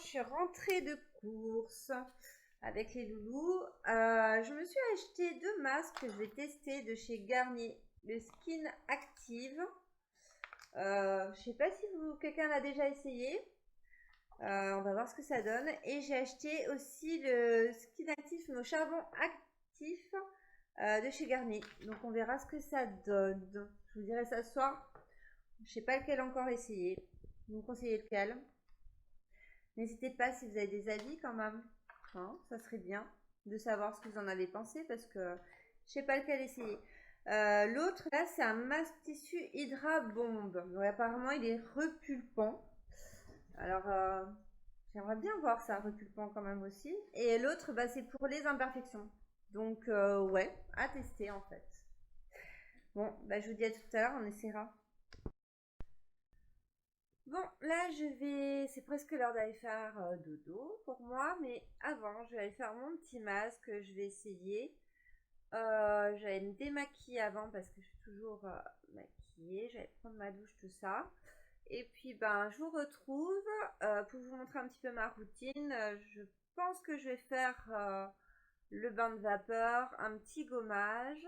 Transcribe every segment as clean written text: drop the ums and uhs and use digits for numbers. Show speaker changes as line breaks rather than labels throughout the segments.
je suis rentrée de course avec les loulous. Je me suis acheté 2 masques que je vais tester de chez Garnier. Le Skin Active. Je sais pas si quelqu'un l'a déjà essayé. On va voir ce que ça donne. Et j'ai acheté aussi le Skin Active, nos charbons actifs de chez Garnier. Donc on verra ce que ça donne. Je vous dirai ça ce soir. Je sais pas lequel encore essayer. Vous me conseillez lequel? N'hésitez pas si vous avez des avis quand même. Hein, ça serait bien de savoir ce que vous en avez pensé parce que je sais pas lequel essayer. L'autre là c'est un masque tissu Hydra Bombe. Donc, apparemment il est repulpant. Alors j'aimerais bien voir ça repulpant quand même aussi. Et l'autre bah, c'est pour les imperfections. Donc ouais, à tester en fait. Bon, bah, je vous dis à tout à l'heure, on essaiera. Bon, là c'est presque l'heure d'aller faire dodo pour moi, mais avant, je vais aller faire mon petit masque, je vais essayer. J'allais me démaquiller avant parce que je suis toujours maquillée, j'allais prendre ma douche, tout ça. Et puis, ben, je vous retrouve pour vous montrer un petit peu ma routine. Je pense que je vais faire le bain de vapeur, un petit gommage,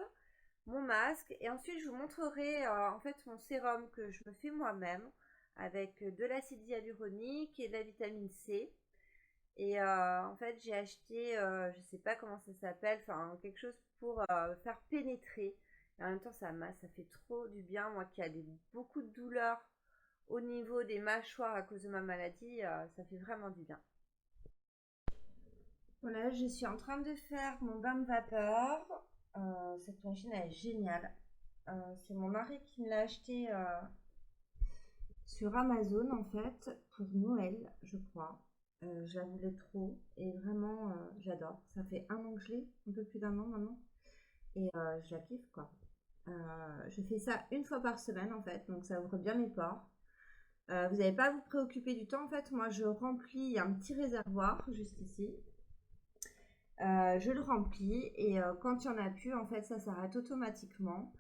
mon masque, et ensuite je vous montrerai en fait mon sérum que je me fais moi-même avec de l'acide hyaluronique et de la vitamine C. Et en fait, j'ai acheté, je sais pas comment ça s'appelle, enfin quelque chose pour faire pénétrer. Et en même temps, ça fait trop du bien. Moi qui a beaucoup de douleurs au niveau des mâchoires à cause de ma maladie, ça fait vraiment du bien. Voilà, je suis en train de faire mon bain de vapeur. Cette machine elle est géniale. C'est mon mari qui me l'a acheté sur Amazon en fait pour Noël, je crois. Je la voulais trop et vraiment j'adore. Ça fait 1 an que je l'ai, un peu plus d'1 an maintenant, et je la kiffe quoi. Je fais ça 1 fois par semaine en fait, donc ça ouvre bien mes pores. Vous n'avez pas à vous préoccuper du temps en fait. Moi je remplis, il y a un petit réservoir juste ici. Je le remplis et quand il n'y en a plus en fait ça s'arrête automatiquement.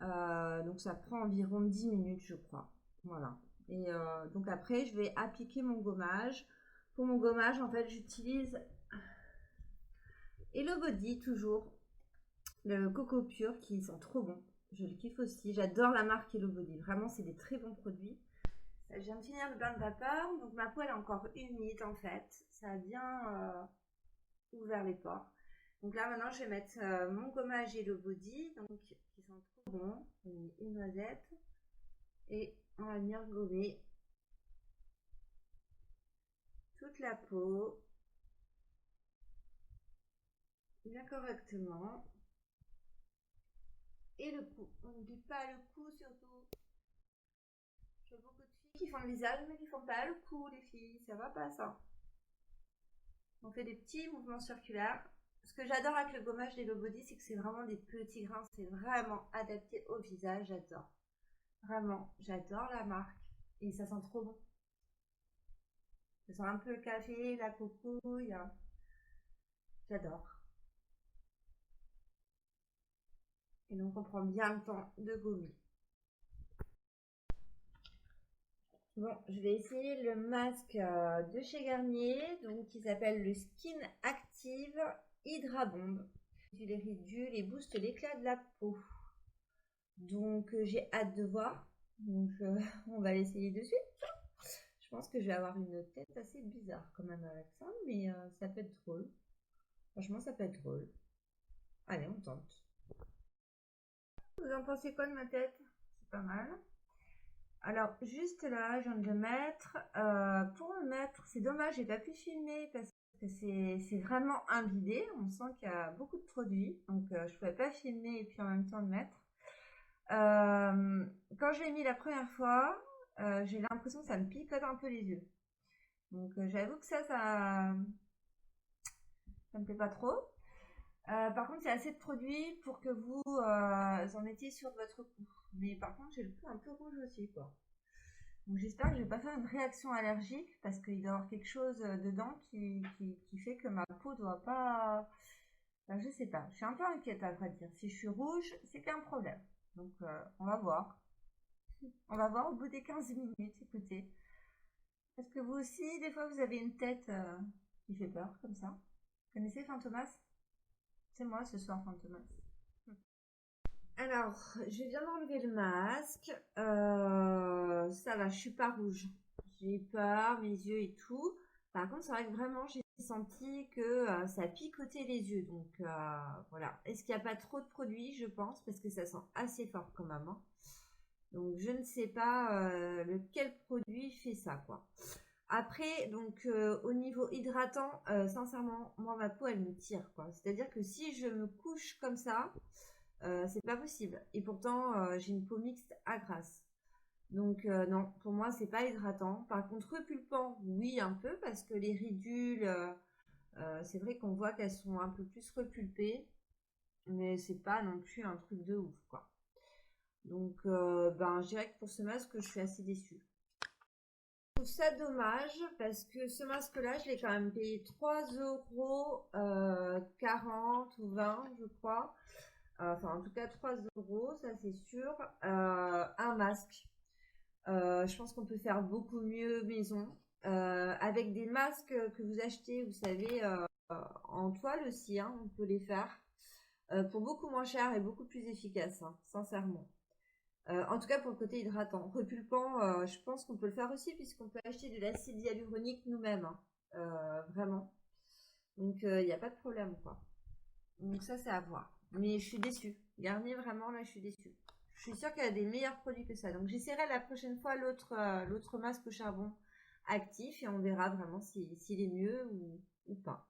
Donc ça prend environ 10 minutes je crois. Voilà. Et donc après je vais appliquer mon gommage. Pour mon gommage en fait j'utilise Hello Body toujours. Le coco pur qui sent trop bon. Je le kiffe aussi. J'adore la marque Hello Body. Vraiment c'est des très bons produits. Je viens de finir le bain de vapeur. Donc ma peau elle est encore humide en fait. Ça a bien ouvert les pores. Donc là maintenant je vais mettre mon gommage Hello Body donc, qui sent trop bon. On met une noisette et on va venir gommer toute la peau bien correctement. Et le cou. On n'oublie pas le cou surtout. Je vois beaucoup de filles qui font le visage mais qui font pas le cou les filles. Ça va pas ça. On fait des petits mouvements circulaires. Ce que j'adore avec le gommage Hello Body, c'est que c'est vraiment des petits grains. C'est vraiment adapté au visage. J'adore. Vraiment, j'adore la marque. Et ça sent trop bon. Ça sent un peu le café, la cocouille. J'adore. Et donc on prend bien le temps de gommer. Bon, je vais essayer le masque de chez Garnier, donc qui s'appelle le Skin Active Hydra Bomb. Il les réduit et booste l'éclat de la peau. Donc j'ai hâte de voir. Donc on va l'essayer de suite. Je pense que je vais avoir une tête assez bizarre quand même avec ça, mais ça peut être drôle. Franchement, ça peut être drôle. Allez, on tente. Vous en pensez quoi de ma tête? C'est pas mal. Alors, juste là, je viens de le mettre. Pour le mettre, c'est dommage, j'ai pas pu filmer parce que c'est vraiment imbibé. On sent qu'il y a beaucoup de produits. Donc, je pouvais pas filmer et puis en même temps le mettre. Quand je l'ai mis la première fois, j'ai l'impression que ça me picote un peu les yeux. Donc, j'avoue que ça me plaît pas trop. Par contre, c'est assez de produits pour que vous en mettiez sur votre cou. Mais par contre, j'ai le cou un peu rouge aussi, quoi. Donc j'espère que je vais pas faire une réaction allergique parce qu'il doit y avoir quelque chose dedans qui fait que ma peau doit pas... Enfin, je sais pas. Je suis un peu inquiète à vrai dire. Si je suis rouge, c'est qu'il y a un problème. Donc on va voir. On va voir au bout des 15 minutes, écoutez. Est-ce que vous aussi, des fois, vous avez une tête qui fait peur, comme ça? Vous connaissez Fantomas? C'est moi ce soir, Fantomas. Alors, je viens d'enlever le masque. Ça va, je suis pas rouge. J'ai eu peur, mes yeux et tout. Par contre, c'est vrai que vraiment, j'ai senti que ça picotait les yeux. Donc, voilà. Est-ce qu'il n'y a pas trop de produits, je pense, parce que ça sent assez fort quand même, hein. Donc, je ne sais pas lequel produit fait ça, quoi. Après, donc, au niveau hydratant, sincèrement, moi, ma peau, elle me tire, quoi. C'est-à-dire que si je me couche comme ça, c'est pas possible. Et pourtant, j'ai une peau mixte à grasse. Donc, non, pour moi, c'est pas hydratant. Par contre, repulpant, oui, un peu, parce que les ridules, c'est vrai qu'on voit qu'elles sont un peu plus repulpées, mais c'est pas non plus un truc de ouf, quoi. Donc, ben, je dirais que pour ce masque, je suis assez déçue. Je trouve ça dommage parce que ce masque-là, je l'ai quand même payé 3 € 40 ou 20, je crois. Enfin, en tout cas, 3 €, ça c'est sûr. Un masque. Je pense qu'on peut faire beaucoup mieux maison. Avec des masques que vous achetez, vous savez, en toile aussi, hein, on peut les faire. Pour beaucoup moins cher et beaucoup plus efficace, hein, sincèrement. En tout cas, pour le côté hydratant. Repulpant, je pense qu'on peut le faire aussi, puisqu'on peut acheter de l'acide hyaluronique nous-mêmes, hein. Vraiment. Donc, il n'y a pas de problème, quoi. Donc, ça, c'est à voir. Mais je suis déçue. Garnier, vraiment, là, je suis déçue. Je suis sûre qu'il y a des meilleurs produits que ça. Donc, j'essaierai la prochaine fois l'autre masque au charbon actif et on verra vraiment s'il est mieux ou pas.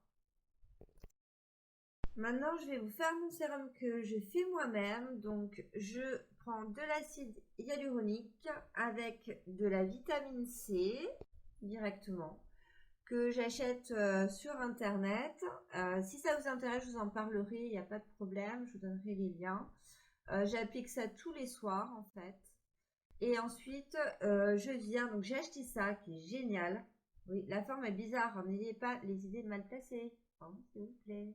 Maintenant, je vais vous faire mon sérum que je fais moi-même. Donc, je prends de l'acide hyaluronique avec de la vitamine C directement que j'achète sur internet. Si ça vous intéresse, je vous en parlerai, il n'y a pas de problème, je vous donnerai les liens. J'applique ça tous les soirs en fait. Et ensuite, je viens, donc j'ai acheté ça qui est génial. Oui, la forme est bizarre, hein, n'ayez pas les idées mal placées, hein, s'il vous plaît.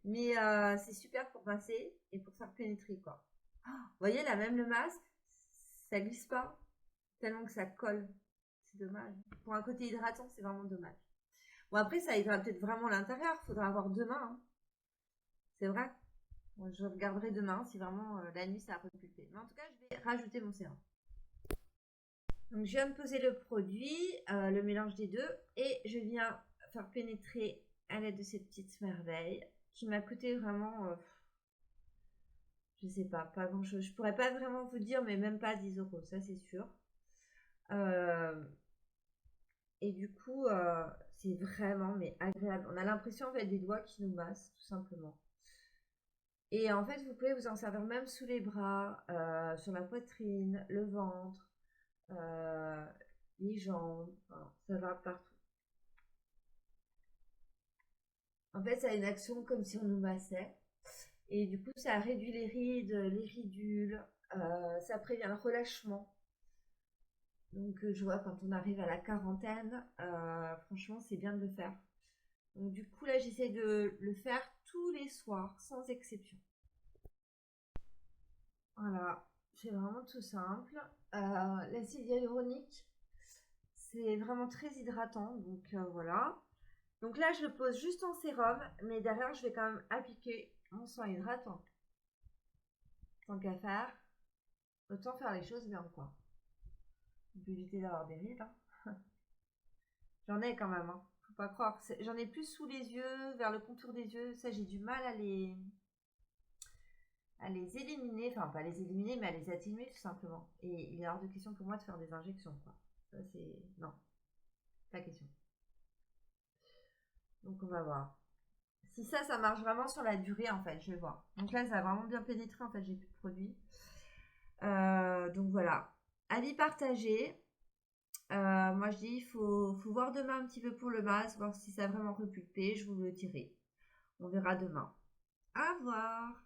Mais c'est super pour passer et pour faire pénétrer quoi. Oh, vous voyez là, même le masque, ça glisse pas tellement que ça colle. C'est dommage. Pour un côté hydratant, c'est vraiment dommage. Bon, après, ça hydrate peut-être vraiment l'intérieur. Faudra avoir demain, hein. C'est vrai. Bon, je regarderai demain si vraiment la nuit ça a repulpé. Mais en tout cas, je vais rajouter mon sérum. Donc, je viens de poser le produit, le mélange des deux, et je viens faire pénétrer à l'aide de cette petite merveille qui m'a coûté vraiment, je sais pas grand chose. Je pourrais pas vraiment vous dire, mais même pas 10 €, ça c'est sûr. Et du coup, c'est vraiment mais agréable. On a l'impression en fait des doigts qui nous massent, tout simplement. Et en fait, vous pouvez vous en servir même sous les bras, sur la poitrine, le ventre, euh, les jambes, enfin, ça va partout. En fait, ça a une action comme si on nous massait. Et du coup, ça réduit les rides, les ridules, ça prévient le relâchement. Donc, je vois quand on arrive à la quarantaine, franchement, c'est bien de le faire. Donc, du coup, là, j'essaie de le faire tous les soirs, sans exception. Voilà, c'est vraiment tout simple. L'acide hyaluronique, c'est vraiment très hydratant, donc voilà. Donc là, je le pose juste en sérum, mais derrière, je vais quand même appliquer mon soin hydratant. Tant qu'à faire, autant faire les choses bien, quoi. On peut éviter d'avoir des rides, hein. J'en ai quand même, hein. Faut pas croire. J'en ai plus sous les yeux, vers le contour des yeux. Ça, j'ai du mal à les éliminer, enfin pas les éliminer, mais à les atténuer tout simplement. Et il est hors de question pour moi de faire des injections, quoi. Ça c'est... Non, pas question. Donc on va voir. Si ça marche vraiment sur la durée, en fait, je vais voir. Donc là, ça a vraiment bien pénétré, en fait, j'ai plus de produit. Donc voilà. Avis partagé. Moi, je dis, il faut voir demain un petit peu pour le masque, voir si ça a vraiment repulpé. Je vous le dirai. On verra demain. Au revoir.